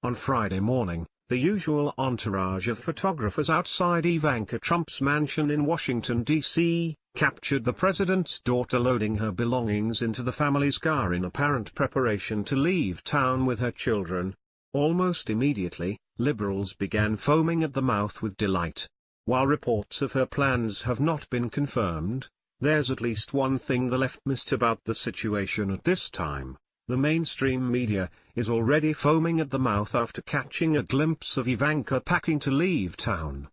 On Friday morning, the usual entourage of photographers outside Ivanka Trump's mansion in Washington, D.C., captured the president's daughter loading her belongings into the family's car in apparent preparation to leave town with her children. Almost immediately, liberals began foaming at the mouth with delight. While reports of her plans have not been confirmed, there's at least one thing the left missed about the situation at this time. The mainstream media is already foaming at the mouth after catching a glimpse of Ivanka packing to leave town.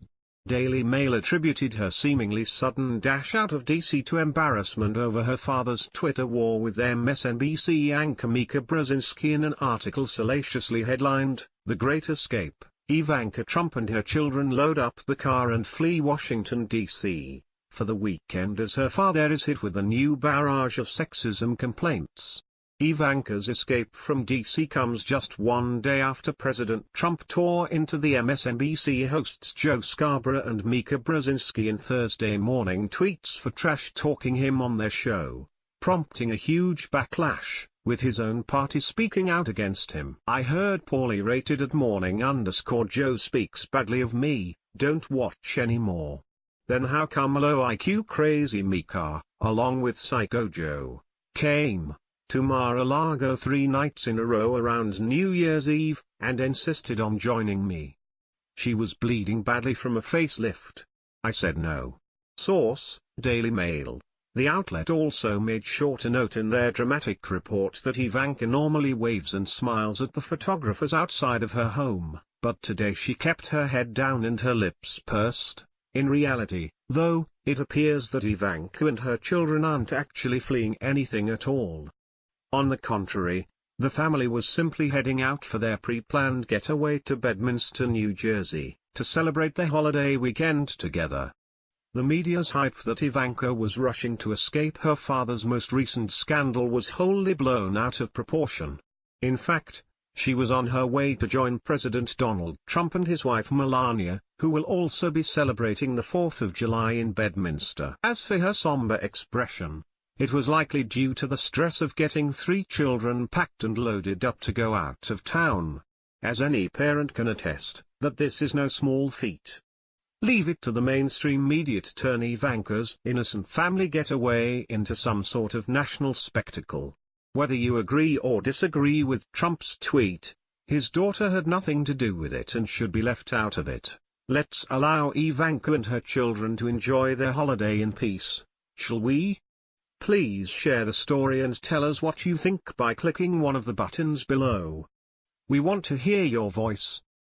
Daily Mail attributed her seemingly sudden dash out of D.C. to embarrassment over her father's Twitter war with MSNBC anchor Mika Brzezinski in an article salaciously headlined, "The Great Escape, Ivanka Trump and her children load up the car and flee Washington, D.C. for the weekend as her father is hit with a new barrage of sexism complaints." Ivanka's escape from D.C. comes just one day after President Trump tore into the MSNBC hosts Joe Scarborough and Mika Brzezinski in Thursday morning tweets for trash-talking him on their show, prompting a huge backlash, with his own party speaking out against him. "I heard poorly rated at morning_Joe speaks badly of me, don't watch anymore." Then how come low IQ crazy Mika, along with Psycho Joe, came to Mar-a-Lago 3 nights in a row around New Year's Eve, and insisted on joining me. She was bleeding badly from a facelift. I said no. Source, Daily Mail. The outlet also made sure to note in their dramatic report that Ivanka normally waves and smiles at the photographers outside of her home, but today she kept her head down and her lips pursed. In reality, though, it appears that Ivanka and her children aren't actually fleeing anything at all. On the contrary, the family was simply heading out for their pre-planned getaway to Bedminster, New Jersey, to celebrate their holiday weekend together. The media's hype that Ivanka was rushing to escape her father's most recent scandal was wholly blown out of proportion. In fact, she was on her way to join President Donald Trump and his wife Melania, who will also be celebrating the 4th of July in Bedminster. As for her somber expression, it was likely due to the stress of getting 3 children packed and loaded up to go out of town. As any parent can attest, that this is no small feat. Leave it to the mainstream media to turn Ivanka's innocent family getaway into some sort of national spectacle. Whether you agree or disagree with Trump's tweet, his daughter had nothing to do with it and should be left out of it. Let's allow Ivanka and her children to enjoy their holiday in peace, shall we? Please share the story and tell us what you think by clicking one of the buttons below. We want to hear your voice.